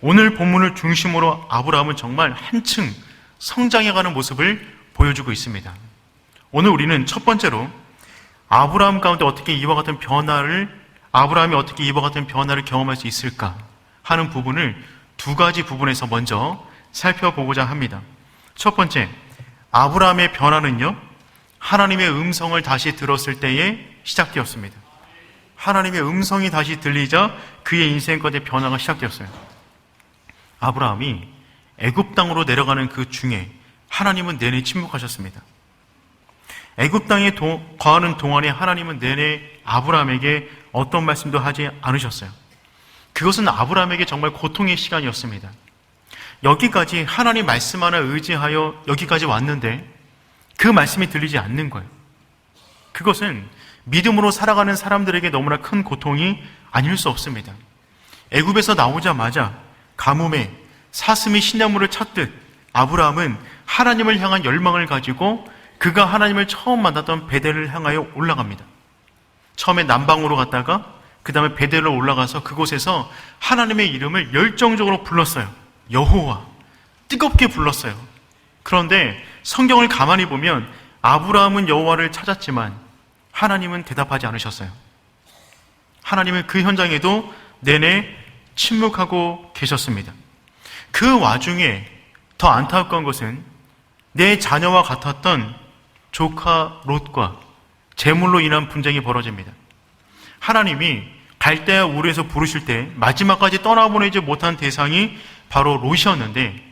오늘 본문을 중심으로 아브라함은 정말 한층 성장해가는 모습을 보여주고 있습니다. 오늘 우리는 첫 번째로 아브라함 가운데 아브라함이 어떻게 이와 같은 변화를 경험할 수 있을까 하는 부분을 두 가지 부분에서 먼저 살펴보고자 합니다. 첫 번째, 아브라함의 변화는요, 하나님의 음성을 다시 들었을 때에 시작되었습니다. 하나님의 음성이 다시 들리자 그의 인생 가운데 변화가 시작되었어요. 아브라함이 애굽 땅으로 내려가는 그 중에 하나님은 내내 침묵하셨습니다. 애굽 땅에 거하는 동안에 하나님은 내내 아브라함에게 어떤 말씀도 하지 않으셨어요. 그것은 아브라함에게 정말 고통의 시간이었습니다. 여기까지 하나님 말씀 하나 의지하여 여기까지 왔는데 그 말씀이 들리지 않는 거예요. 그것은 믿음으로 살아가는 사람들에게 너무나 큰 고통이 아닐 수 없습니다. 애굽에서 나오자마자 가뭄에 사슴이 시냇물을 찾듯 아브라함은 하나님을 향한 열망을 가지고 그가 하나님을 처음 만났던 베델을 향하여 올라갑니다. 처음에 남방으로 갔다가 그 다음에 베델로 올라가서 그곳에서 하나님의 이름을 열정적으로 불렀어요. 여호와, 뜨겁게 불렀어요. 그런데 성경을 가만히 보면 아브라함은 여호와를 찾았지만 하나님은 대답하지 않으셨어요. 하나님은 그 현장에도 내내 침묵하고 계셨습니다. 그 와중에 더 안타까운 것은 내 자녀와 같았던 조카 롯과 재물로 인한 분쟁이 벌어집니다. 하나님이 갈대아 우르에서 부르실 때 마지막까지 떠나보내지 못한 대상이 바로 롯이었는데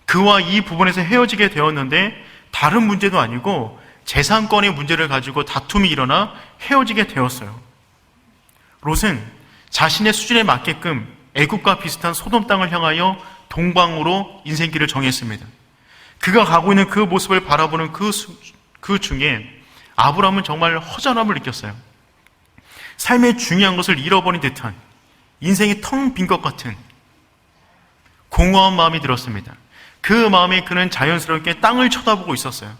그와 이 부분에서 헤어지게 되었는데 다른 문제도 아니고 재산권의 문제를 가지고 다툼이 일어나 헤어지게 되었어요. 롯은 자신의 수준에 맞게끔 애굽과 비슷한 소돔 땅을 향하여 동방으로 인생길을 정했습니다. 그가 가고 있는 그 모습을 바라보는 그 중에 아브라함은 정말 허전함을 느꼈어요. 삶의 중요한 것을 잃어버린 듯한, 인생이 텅 빈 것 같은 공허한 마음이 들었습니다. 그 마음에 그는 자연스럽게 땅을 쳐다보고 있었어요.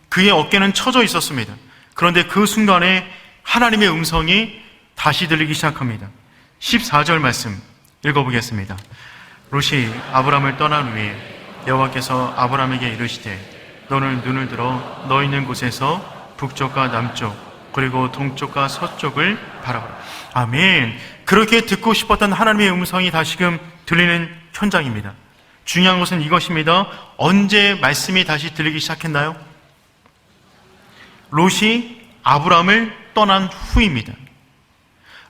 그의 어깨는 처져 있었습니다. 그런데 그 순간에 하나님의 음성이 다시 들리기 시작합니다. 14절 말씀 읽어보겠습니다. 롯이 아브라함을 떠난 후에 여호와께서 아브라함에게 이르시되 너는 눈을 들어 너 있는 곳에서 북쪽과 남쪽 그리고 동쪽과 서쪽을 바라보라. 아멘. 그렇게 듣고 싶었던 하나님의 음성이 다시금 들리는 현장입니다. 중요한 것은 이것입니다. 언제 말씀이 다시 들리기 시작했나요? 롯이 아브라함을 떠난 후입니다.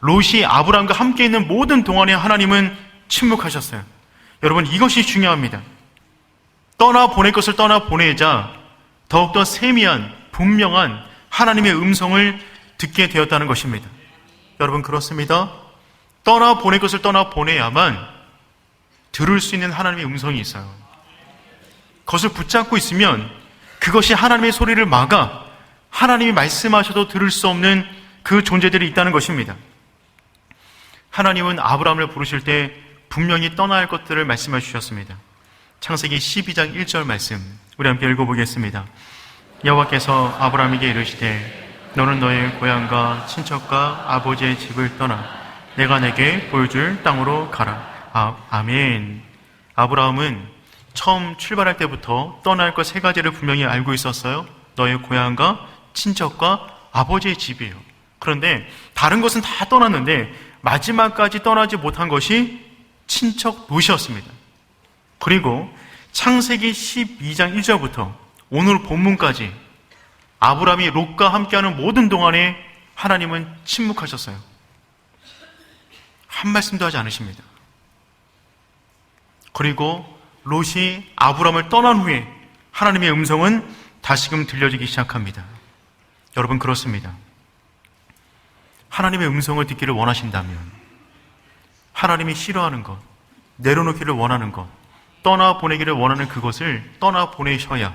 롯이 아브라함과 함께 있는 모든 동안에 하나님은 침묵하셨어요. 여러분, 이것이 중요합니다. 떠나보낼 것을 떠나보내자 더욱더 세미한, 분명한 하나님의 음성을 듣게 되었다는 것입니다. 여러분, 그렇습니다. 떠나보낼 것을 떠나보내야만 들을 수 있는 하나님의 음성이 있어요. 그것을 붙잡고 있으면 그것이 하나님의 소리를 막아 하나님이 말씀하셔도 들을 수 없는 그 존재들이 있다는 것입니다. 하나님은 아브라함을 부르실 때 분명히 떠나야 할 것들을 말씀해 주셨습니다. 창세기 12장 1절 말씀 우리 함께 읽어보겠습니다. 여호와께서 아브라함에게 이르시되 너는 너의 고향과 친척과 아버지의 집을 떠나 내가 내게 보여줄 땅으로 가라. 아멘. 아브라함은 처음 출발할 때부터 떠날 것 세 가지를 분명히 알고 있었어요. 너의 고향과 친척과 아버지의 집이에요. 그런데 다른 것은 다 떠났는데 마지막까지 떠나지 못한 것이 친척 롯이었습니다. 그리고 창세기 12장 1절부터 오늘 본문까지 아브라함이 롯과 함께하는 모든 동안에 하나님은 침묵하셨어요. 한 말씀도 하지 않으십니다. 그리고 롯이 아브라함을 떠난 후에 하나님의 음성은 다시금 들려지기 시작합니다. 여러분, 그렇습니다. 하나님의 음성을 듣기를 원하신다면 하나님이 싫어하는 것, 내려놓기를 원하는 것, 떠나보내기를 원하는 그것을 떠나보내셔야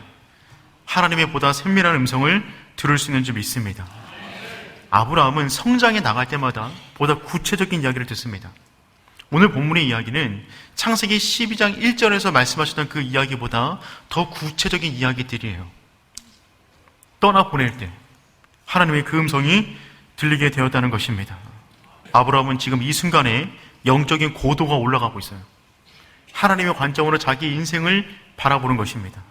하나님의 보다 세밀한 음성을 들을 수 있는 줄 믿습니다. 아브라함은 성장해 나갈 때마다 보다 구체적인 이야기를 듣습니다. 오늘 본문의 이야기는 창세기 12장 1절에서 말씀하셨던 그 이야기보다 더 구체적인 이야기들이에요. 떠나보낼 때 하나님의 그 음성이 들리게 되었다는 것입니다. 아브라함은 지금 이 순간에 영적인 고도가 올라가고 있어요. 하나님의 관점으로 자기 인생을 바라보는 것입니다.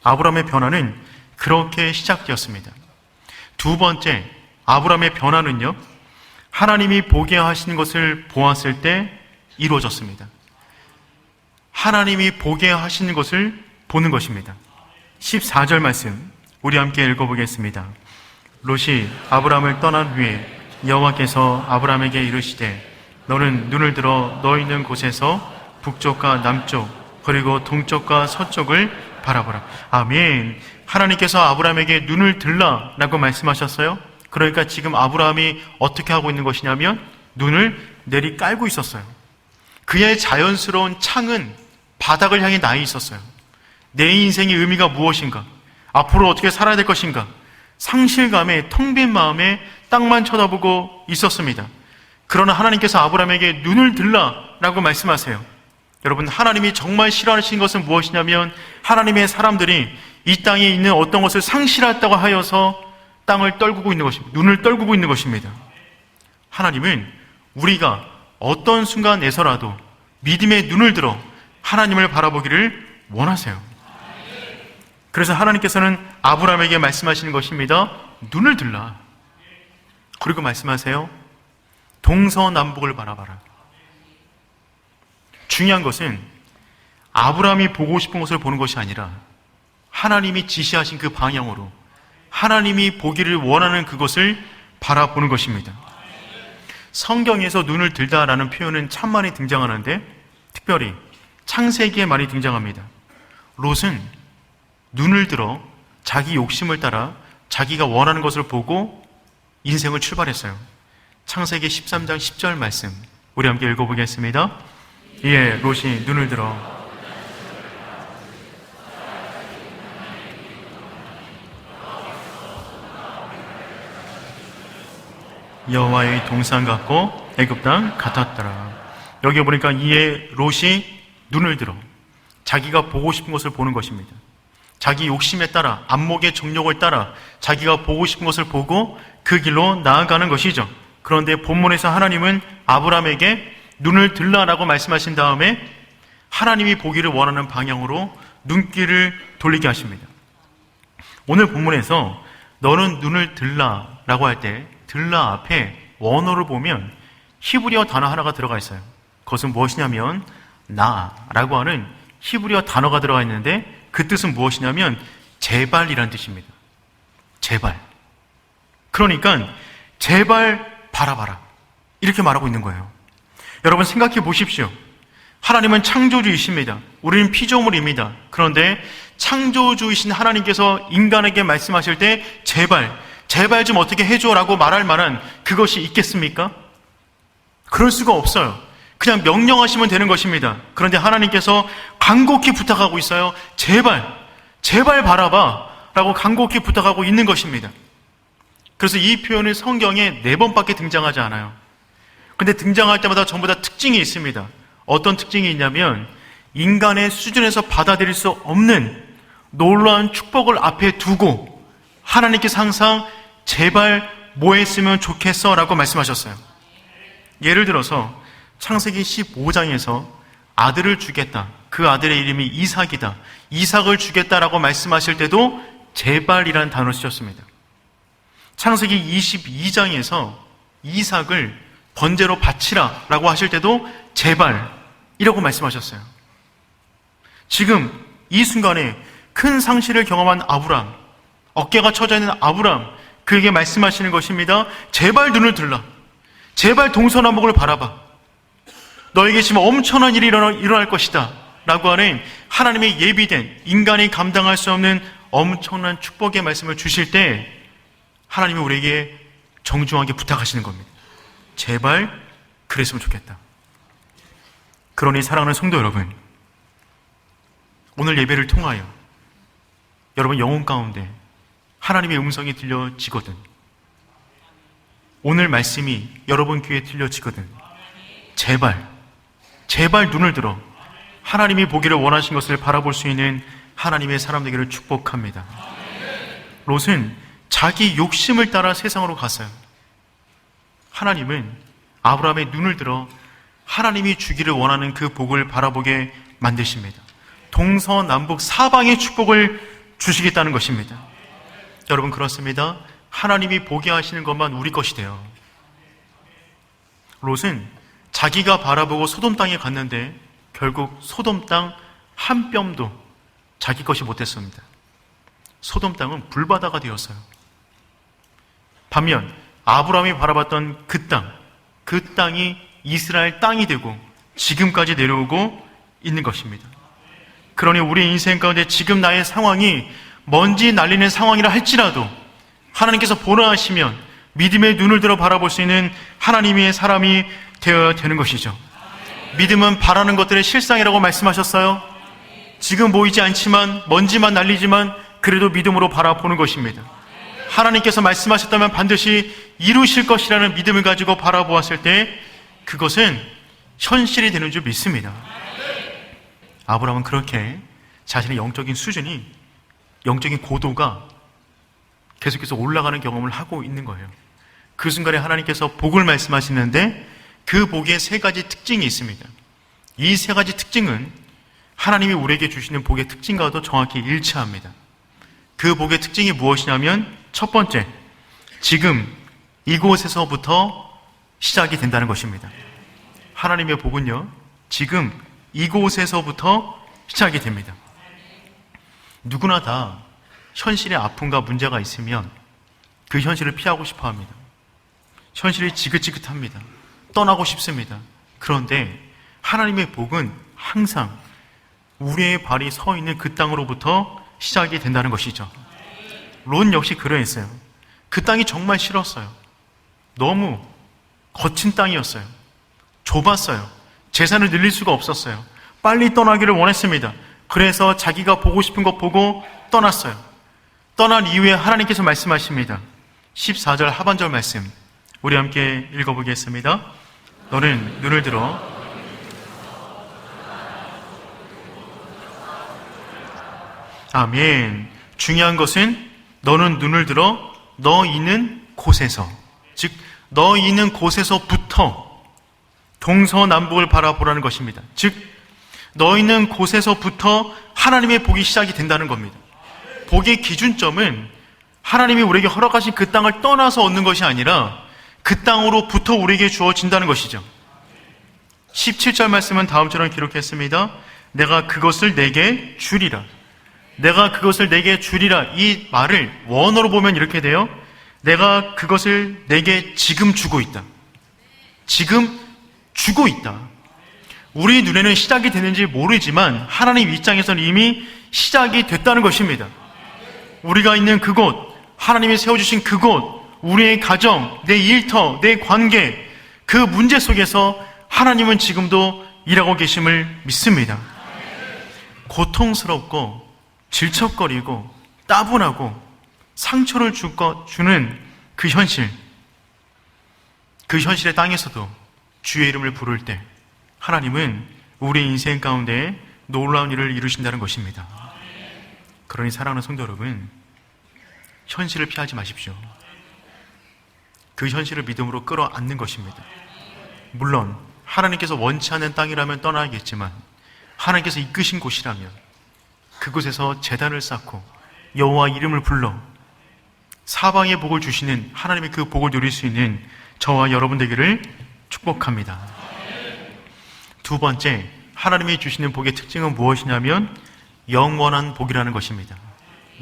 아브라함의 변화는 그렇게 시작되었습니다. 두 번째, 아브라함의 변화는요, 하나님이 보게 하신 것을 보았을 때 이루어졌습니다. 하나님이 보게 하신 것을 보는 것입니다. 14절 말씀 우리 함께 읽어보겠습니다. 롯이 아브라함을 떠난 후에 여호와께서 아브라함에게 이르시되 너는 눈을 들어 너 있는 곳에서 북쪽과 남쪽 그리고 동쪽과 서쪽을 바라보라. 아멘. 하나님께서 아브라함에게 눈을 들라 라고 말씀하셨어요. 그러니까 지금 아브라함이 어떻게 하고 있는 것이냐면 눈을 내리 깔고 있었어요. 그의 자연스러운 창은 바닥을 향해 나 있었어요. 내 인생의 의미가 무엇인가? 앞으로 어떻게 살아야 될 것인가? 상실감에 텅 빈 마음에 땅만 쳐다보고 있었습니다. 그러나 하나님께서 아브라함에게 눈을 들라 라고 말씀하세요. 여러분, 하나님이 정말 싫어하시는 것은 무엇이냐면 하나님의 사람들이 이 땅에 있는 어떤 것을 상실했다고 하여서 땅을 떨구고 있는 것입니다. 눈을 떨구고 있는 것입니다. 하나님은 우리가 어떤 순간에서라도 믿음의 눈을 들어 하나님을 바라보기를 원하세요. 그래서 하나님께서는 아브라함에게 말씀하시는 것입니다. 눈을 들라. 그리고 말씀하세요. 동서남북을 바라봐라. 중요한 것은 아브라함이 보고 싶은 것을 보는 것이 아니라 하나님이 지시하신 그 방향으로 하나님이 보기를 원하는 그것을 바라보는 것입니다. 성경에서 눈을 들다라는 표현은 참 많이 등장하는데 특별히 창세기에 많이 등장합니다. 롯은 눈을 들어 자기 욕심을 따라 자기가 원하는 것을 보고 인생을 출발했어요. 창세기 13장 10절 말씀 우리 함께 읽어보겠습니다. 이에 롯이 눈을 들어 여호와의 동산 같고 애굽 땅 같았더라. 여기 보니까 이에 롯이 눈을 들어 자기가 보고 싶은 것을 보는 것입니다. 자기 욕심에 따라 안목의 정욕을 따라 자기가 보고 싶은 것을 보고 그 길로 나아가는 것이죠. 그런데 본문에서 하나님은 아브라함에게 눈을 들라라고 말씀하신 다음에 하나님이 보기를 원하는 방향으로 눈길을 돌리게 하십니다. 오늘 본문에서 너는 눈을 들라라고 할 때 들라 앞에 원어를 보면 히브리어 단어 하나가 들어가 있어요. 그것은 무엇이냐면 나라고 하는 히브리어 단어가 들어가 있는데 그 뜻은 무엇이냐면 제발이라는 뜻입니다. 제발. 그러니까 제발 바라봐라 이렇게 말하고 있는 거예요. 여러분 생각해 보십시오. 하나님은 창조주이십니다. 우리는 피조물입니다. 그런데 창조주이신 하나님께서 인간에게 말씀하실 때 제발 좀 어떻게 해줘라고 말할 만한 그것이 있겠습니까? 그럴 수가 없어요. 그냥 명령하시면 되는 것입니다. 그런데 하나님께서 간곡히 부탁하고 있어요. 제발 바라봐 라고 간곡히 부탁하고 있는 것입니다. 그래서 이 표현은 성경에 4번밖에 등장하지 않아요. 근데 등장할 때마다 전부 다 특징이 있습니다. 어떤 특징이 있냐면 인간의 수준에서 받아들일 수 없는 놀라운 축복을 앞에 두고 하나님께서 항상 제발 뭐 했으면 좋겠어 라고 말씀하셨어요. 예를 들어서 창세기 15장에서 아들을 주겠다. 그 아들의 이름이 이삭이다. 이삭을 주겠다라고 말씀하실 때도 제발이라는 단어를 쓰셨습니다. 창세기 22장에서 이삭을 번제로 바치라 라고 하실 때도 제발이라고 말씀하셨어요. 지금 이 순간에 큰 상실을 경험한 아브람, 어깨가 처져 있는 아브람, 그에게 말씀하시는 것입니다. 제발 눈을 들라. 제발 동서남북을 바라봐. 너에게 지금 엄청난 일이 일어날 것이다 라고 하는 하나님의 예비된 인간이 감당할 수 없는 엄청난 축복의 말씀을 주실 때 하나님이 우리에게 정중하게 부탁하시는 겁니다. 제발 그랬으면 좋겠다. 그러니 사랑하는 성도 여러분, 오늘 예배를 통하여 여러분 영혼 가운데 하나님의 음성이 들려지거든, 오늘 말씀이 여러분 귀에 들려지거든, 제발 눈을 들어 하나님이 보기를 원하신 것을 바라볼 수 있는 하나님의 사람 되기를 축복합니다. 롯은 자기 욕심을 따라 세상으로 갔어요. 하나님은 아브라함의 눈을 들어 하나님이 주기를 원하는 그 복을 바라보게 만드십니다. 동서남북 사방의 축복을 주시겠다는 것입니다. 여러분, 그렇습니다. 하나님이 보게 하시는 것만 우리 것이 돼요. 롯은 자기가 바라보고 소돔 땅에 갔는데 결국 소돔 땅 한 뼘도 자기 것이 못했습니다. 소돔 땅은 불바다가 되었어요. 반면 아브라함이 바라봤던 그 땅이 이스라엘 땅이 되고 지금까지 내려오고 있는 것입니다. 그러니 우리 인생 가운데 지금 나의 상황이 먼지 날리는 상황이라 할지라도 하나님께서 보라 하시면 믿음의 눈을 들어 바라볼 수 있는 하나님의 사람이 되어야 되는 것이죠. 믿음은 바라는 것들의 실상이라고 말씀하셨어요. 지금 보이지 않지만, 먼지만 날리지만 그래도 믿음으로 바라보는 것입니다. 하나님께서 말씀하셨다면 반드시 이루실 것이라는 믿음을 가지고 바라보았을 때 그것은 현실이 되는 줄 믿습니다. 아브라함은 그렇게 자신의 영적인 수준이, 영적인 고도가 계속해서 올라가는 경험을 하고 있는 거예요. 그 순간에 하나님께서 복을 말씀하시는데 그 복의 세 가지 특징이 있습니다. 이 세 가지 특징은 하나님이 우리에게 주시는 복의 특징과도 정확히 일치합니다. 그 복의 특징이 무엇이냐면 첫 번째, 지금 이곳에서부터 시작이 된다는 것입니다. 하나님의 복은요, 지금 이곳에서부터 시작이 됩니다. 누구나 다 현실의 아픔과 문제가 있으면 그 현실을 피하고 싶어 합니다. 현실이 지긋지긋합니다. 떠나고 싶습니다. 그런데 하나님의 복은 항상 우리의 발이 서 있는 그 땅으로부터 시작이 된다는 것이죠. 롯 역시 그러했어요. 그 땅이 정말 싫었어요. 너무 거친 땅이었어요. 좁았어요. 재산을 늘릴 수가 없었어요. 빨리 떠나기를 원했습니다. 그래서 자기가 보고 싶은 것 보고 떠났어요. 떠난 이후에 하나님께서 말씀하십니다. 14절 하반절 말씀 우리 함께 읽어보겠습니다. 너는 눈을 들어 아멘. 중요한 것은 너는 눈을 들어 너 있는 곳에서, 즉 너 있는 곳에서부터 동서남북을 바라보라는 것입니다. 즉 너 있는 곳에서부터 하나님의 복이 시작이 된다는 겁니다. 복의 기준점은 하나님이 우리에게 허락하신 그 땅을 떠나서 얻는 것이 아니라 그 땅으로부터 우리에게 주어진다는 것이죠. 17절 말씀은 다음처럼 기록했습니다. 내가 그것을 내게 주리라. 내가 그것을 내게 주리라. 이 말을 원어로 보면 이렇게 돼요. 내가 그것을 내게 지금 주고 있다. 지금 주고 있다. 우리 눈에는 시작이 되는지 모르지만 하나님 입장에서는 이미 시작이 됐다는 것입니다. 우리가 있는 그곳, 하나님이 세워주신 그곳, 우리의 가정, 내 일터, 내 관계, 그 문제 속에서 하나님은 지금도 일하고 계심을 믿습니다. 고통스럽고 질척거리고 따분하고 상처를 주는 그 현실의 땅에서도 주의 이름을 부를 때 하나님은 우리 인생 가운데 놀라운 일을 이루신다는 것입니다. 그러니 사랑하는 성도 여러분, 현실을 피하지 마십시오. 그 현실을 믿음으로 끌어안는 것입니다. 물론 하나님께서 원치 않는 땅이라면 떠나야겠지만 하나님께서 이끄신 곳이라면 그곳에서 제단을 쌓고 여호와 이름을 불러 사방의 복을 주시는 하나님의 그 복을 누릴 수 있는 저와 여러분 되기를 축복합니다. 두 번째, 하나님이 주시는 복의 특징은 무엇이냐면 영원한 복이라는 것입니다.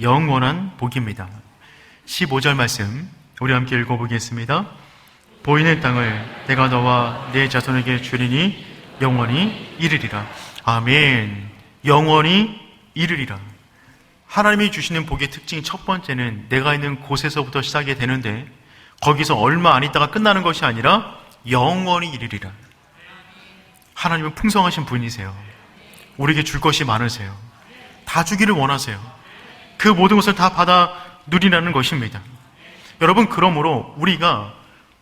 영원한 복입니다. 15절 말씀 우리 함께 읽어보겠습니다. 보이는 땅을 내가 너와 내 자손에게 주리니 영원히 이르리라. 아멘. 영원히 이르리라. 하나님이 주시는 복의 특징 첫 번째는 내가 있는 곳에서부터 시작이 되는데 거기서 얼마 안 있다가 끝나는 것이 아니라 영원히 이르리라. 하나님은 풍성하신 분이세요. 우리에게 줄 것이 많으세요. 다 주기를 원하세요. 그 모든 것을 다 받아 누리라는 것입니다. 여러분, 그러므로 우리가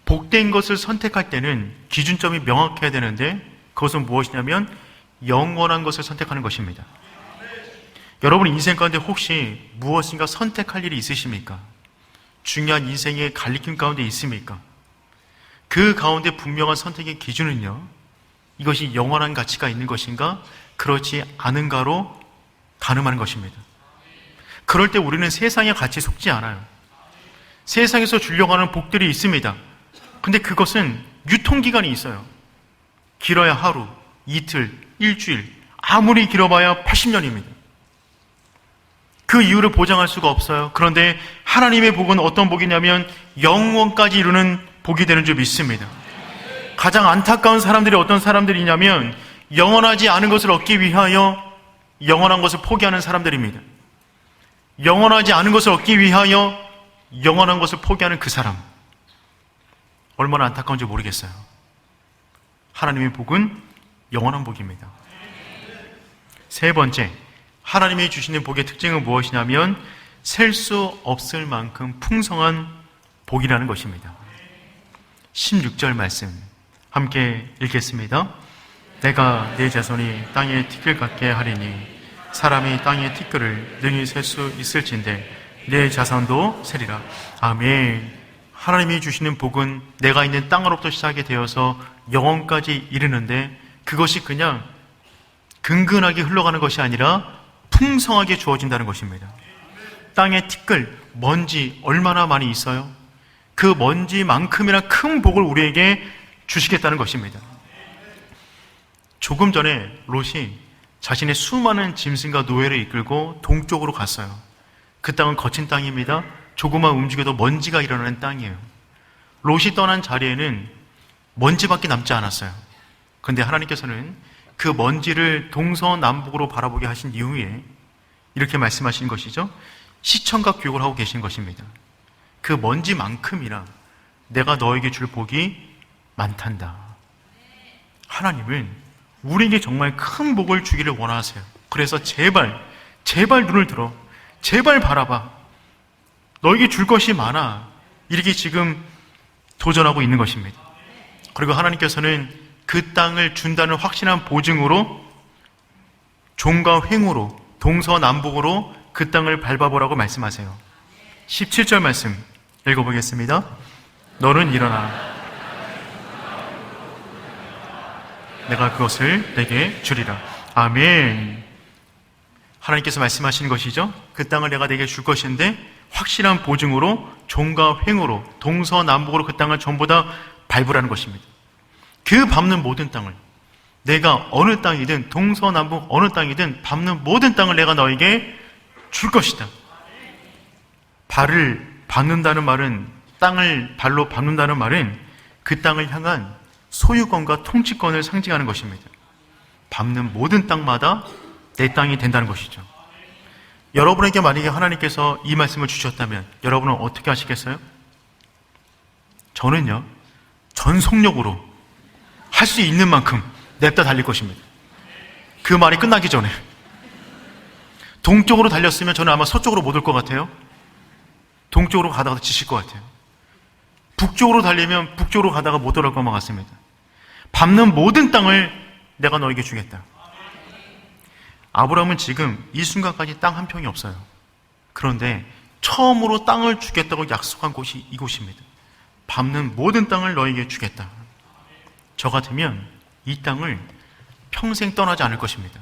복된 것을 선택할 때는 기준점이 명확해야 되는데 그것은 무엇이냐면 영원한 것을 선택하는 것입니다. 여러분 인생 가운데 혹시 무엇인가 선택할 일이 있으십니까? 중요한 인생의 갈리낌 가운데 있습니까? 그 가운데 분명한 선택의 기준은요, 이것이 영원한 가치가 있는 것인가, 그렇지 않은가로 가늠하는 것입니다. 그럴 때 우리는 세상의 가치에 속지 않아요. 세상에서 주려고 하는 복들이 있습니다. 근데 그것은 유통기간이 있어요. 길어야 하루, 이틀, 일주일, 아무리 길어봐야 80년입니다. 그 이유를 보장할 수가 없어요. 그런데 하나님의 복은 어떤 복이냐면 영원까지 이루는 복이 되는 줄 믿습니다. 가장 안타까운 사람들이 어떤 사람들이냐면 영원하지 않은 것을 얻기 위하여 영원한 것을 포기하는 사람들입니다. 영원하지 않은 것을 얻기 위하여 영원한 것을 포기하는 그 사람, 얼마나 안타까운지 모르겠어요. 하나님의 복은 영원한 복입니다. 세 번째, 하나님이 주시는 복의 특징은 무엇이냐면 셀 수 없을 만큼 풍성한 복이라는 것입니다. 16절 말씀 함께 읽겠습니다. 내가 내 자손이 땅의 티끌 같게 하리니 사람이 땅의 티끌을 능히 셀 수 있을진데 내 자손도 세리라. 아멘. 하나님이 주시는 복은 내가 있는 땅으로부터 시작이 되어서 영원까지 이르는데 그것이 그냥 근근하게 흘러가는 것이 아니라 풍성하게 주어진다는 것입니다. 땅의 티끌, 먼지 얼마나 많이 있어요? 그 먼지만큼이나 큰 복을 우리에게 주시겠다는 것입니다. 조금 전에 롯이 자신의 수많은 짐승과 노예를 이끌고 동쪽으로 갔어요. 그 땅은 거친 땅입니다. 조금만 움직여도 먼지가 일어나는 땅이에요. 롯이 떠난 자리에는 먼지밖에 남지 않았어요. 그런데 하나님께서는 그 먼지를 동서남북으로 바라보게 하신 이후에 이렇게 말씀하신 것이죠. 시청각 교육을 하고 계신 것입니다. 그 먼지만큼이나 내가 너에게 줄 복이 많단다. 하나님은 우리에게 정말 큰 복을 주기를 원하세요. 그래서 제발 눈을 들어, 제발 바라봐. 너에게 줄 것이 많아. 이렇게 지금 도전하고 있는 것입니다. 그리고 하나님께서는 그 땅을 준다는 확신한 보증으로 종과 횡으로 동서남북으로 그 땅을 밟아보라고 말씀하세요. 17절 말씀 읽어보겠습니다. 너는 일어나 내가 그것을 내게 주리라. 아멘. 하나님께서 말씀하시는 것이죠. 그 땅을 내가 내게 줄 것인데 확실한 보증으로 종과 횡으로 동서남북으로 그 땅을 전부 다 밟으라는 것입니다. 그 밟는 모든 땅을, 내가 어느 땅이든 동서남북 어느 땅이든 밟는 모든 땅을 내가 너에게 줄 것이다. 발을 밟는다는 말은, 땅을 발로 밟는다는 말은 그 땅을 향한 소유권과 통치권을 상징하는 것입니다. 밟는 모든 땅마다 내 땅이 된다는 것이죠. 여러분에게 만약에 하나님께서 이 말씀을 주셨다면 여러분은 어떻게 하시겠어요? 저는요, 전속력으로 할 수 있는 만큼 냅다 달릴 것입니다. 그 말이 끝나기 전에. 동쪽으로 달렸으면 저는 아마 서쪽으로 못 올 것 같아요. 동쪽으로 가다가 지칠 것 같아요. 북쪽으로 달리면 북쪽으로 가다가 못 돌아올 것만 같습니다. 밟는 모든 땅을 내가 너에게 주겠다. 아브라함은 지금 이 순간까지 땅 한 평이 없어요. 그런데 처음으로 땅을 주겠다고 약속한 곳이 이곳입니다. 밟는 모든 땅을 너에게 주겠다. 저 같으면 이 땅을 평생 떠나지 않을 것입니다.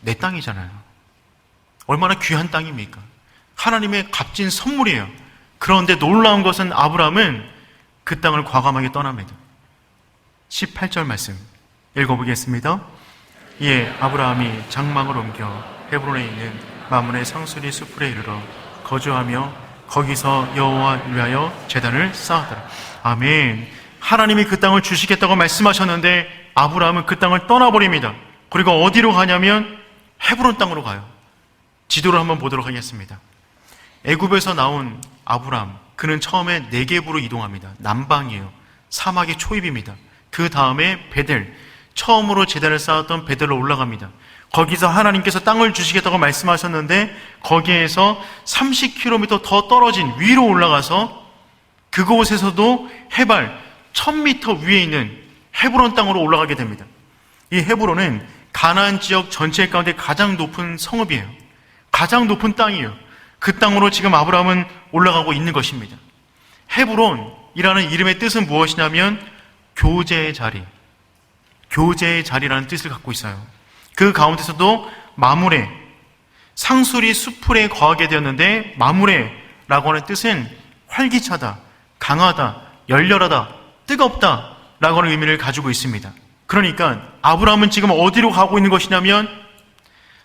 내 땅이잖아요. 얼마나 귀한 땅입니까? 하나님의 값진 선물이에요. 그런데 놀라운 것은 아브라함은 그 땅을 과감하게 떠납니다. 18절 말씀 읽어보겠습니다. 이에 아브라함이 장막을 옮겨 헤브론에 있는 마므네 상수리 수풀에 이르러 거주하며 거기서 여호와를 위하여 제단을 쌓았더라. 아멘. 하나님이 그 땅을 주시겠다고 말씀하셨는데 아브라함은 그 땅을 떠나버립니다. 그리고 어디로 가냐면 헤브론 땅으로 가요. 지도를 한번 보도록 하겠습니다. 애굽에서 나온 아브라함, 그는 처음에 네겝으로 이동합니다. 남방이에요. 사막의 초입입니다. 그 다음에 베델, 처음으로 제단을 쌓았던 베델로 올라갑니다. 거기서 하나님께서 땅을 주시겠다고 말씀하셨는데 거기에서 30km 더 떨어진 위로 올라가서 그곳에서도 해발 1000m 위에 있는 헤브론 땅으로 올라가게 됩니다. 이 헤브론은 가나안 지역 전체 가운데 가장 높은 성읍이에요. 가장 높은 땅이에요. 그 땅으로 지금 아브라함은 올라가고 있는 것입니다. 헤브론이라는 이름의 뜻은 무엇이냐면 교제의 자리, 교제의 자리라는 뜻을 갖고 있어요. 그 가운데서도 마무레, 상술이 수풀에 거하게 되었는데 마무레라고 하는 뜻은 활기차다, 강하다, 열렬하다, 뜨겁다 라고 하는 의미를 가지고 있습니다. 그러니까 아브라함은 지금 어디로 가고 있는 것이냐면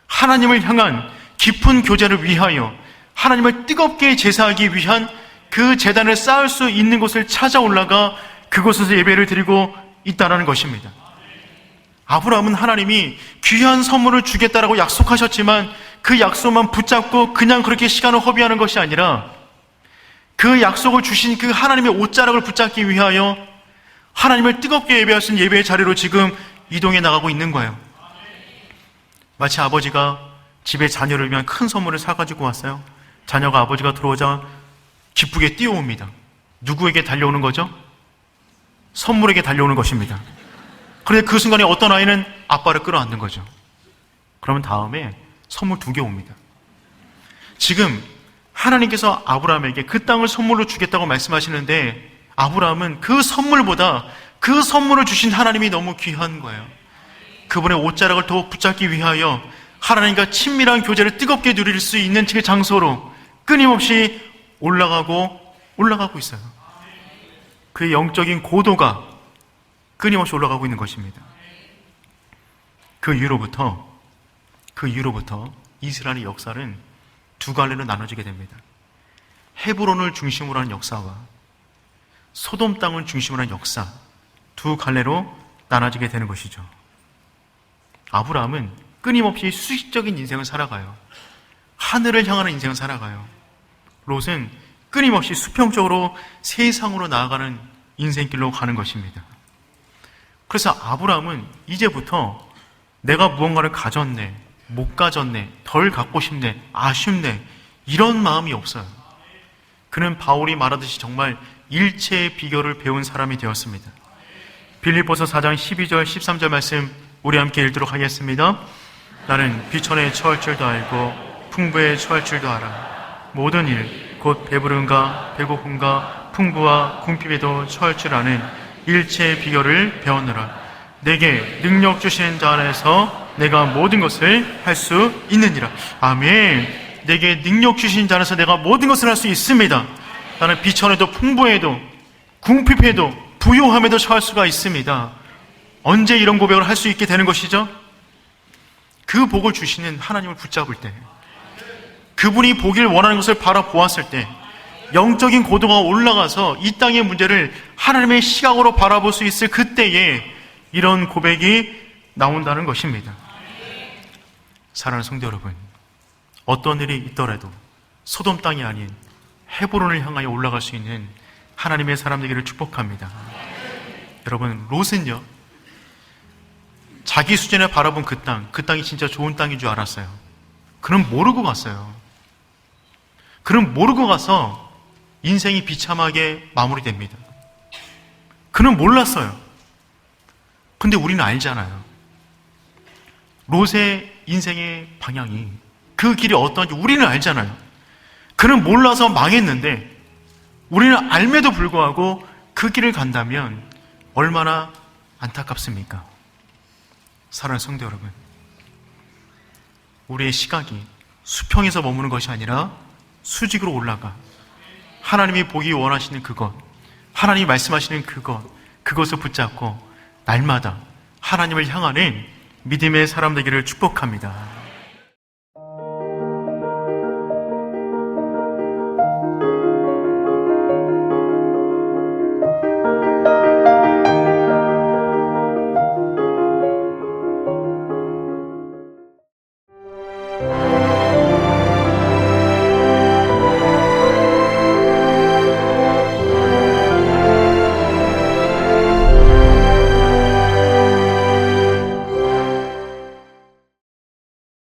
하나님을 향한 깊은 교제를 위하여 하나님을 뜨겁게 제사하기 위한 그 제단을 쌓을 수 있는 곳을 찾아 올라가 그곳에서 예배를 드리고 있다는 것입니다. 아브라함은 하나님이 귀한 선물을 주겠다라고 약속하셨지만 그 약속만 붙잡고 그냥 그렇게 시간을 허비하는 것이 아니라 그 약속을 주신 그 하나님의 옷자락을 붙잡기 위하여 하나님을 뜨겁게 예배할 수 있는 예배의 자리로 지금 이동해 나가고 있는 거예요. 마치 아버지가 집에 자녀를 위한 큰 선물을 사가지고 왔어요. 자녀가 아버지가 들어오자 기쁘게 뛰어옵니다. 누구에게 달려오는 거죠? 선물에게 달려오는 것입니다. 그런데 그 순간에 어떤 아이는 아빠를 끌어안는 거죠. 그러면 다음에 선물 2개 옵니다. 지금 하나님께서 아브라함에게 그 땅을 선물로 주겠다고 말씀하시는데 아브라함은 그 선물보다 그 선물을 주신 하나님이 너무 귀한 거예요. 그분의 옷자락을 더욱 붙잡기 위하여 하나님과 친밀한 교제를 뜨겁게 누릴 수 있는 그 장소로 끊임없이 올라가고 있어요. 그의 영적인 고도가 끊임없이 올라가고 있는 것입니다. 그 이후로부터 이스라엘의 역사는 2갈래로 나눠지게 됩니다. 헤브론을 중심으로 하는 역사와 소돔 땅을 중심으로 하는 역사, 2갈래로 나눠지게 되는 것이죠. 아브라함은 끊임없이 수식적인 인생을 살아가요. 하늘을 향하는 인생을 살아가요. 롯은 끊임없이 수평적으로 세상으로 나아가는 인생길로 가는 것입니다. 그래서 아브라함은 이제부터 내가 무언가를 가졌네, 못 가졌네, 덜 갖고 싶네, 아쉽네 이런 마음이 없어요. 그는 바울이 말하듯이 정말 일체의 비결을 배운 사람이 되었습니다. 빌립보서 4장 12절 13절 말씀 우리 함께 읽도록 하겠습니다. 나는 비천에 처할 줄도 알고 풍부에 처할 줄도 알아. 모든 일 곧 배부름과 배고픔과 풍부와 궁핍에도 처할 줄 아는 일체의 비결을 배웠노라. 내게 능력 주시는 자 안에서 내가 모든 것을 할 수 있느니라. 아멘. 내게 능력 주신 자 안에서 내가 모든 것을 할 수 있습니다. 나는 비천에도 풍부에도 궁핍에도 부요함에도 처할 수가 있습니다. 언제 이런 고백을 할 수 있게 되는 것이죠? 그 복을 주시는 하나님을 붙잡을 때, 그분이 보기를 원하는 것을 바라보았을 때, 영적인 고도가 올라가서 이 땅의 문제를 하나님의 시각으로 바라볼 수 있을 그때에 이런 고백이 나온다는 것입니다. 사랑하는 성도 여러분, 어떤 일이 있더라도 소돔 땅이 아닌 헤브론을 향하여 올라갈 수 있는 하나님의 사람 되기를 축복합니다. 여러분, 롯은요 자기 수준에 바라본 그 땅이 진짜 좋은 땅인 줄 알았어요. 그는 모르고 갔어요. 그는 모르고 가서 인생이 비참하게 마무리됩니다. 그는 몰랐어요. 근데 우리는 알잖아요. 롯의 인생의 방향이, 그 길이 어떠한지 우리는 알잖아요. 그는 몰라서 망했는데 우리는 알매도 불구하고 그 길을 간다면 얼마나 안타깝습니까? 사랑하는 성도 여러분, 우리의 시각이 수평에서 머무는 것이 아니라 수직으로 올라가 하나님이 보기 원하시는 그것, 하나님이 말씀하시는 그것을 붙잡고 날마다 하나님을 향하는 믿음의 사람 되기를 축복합니다.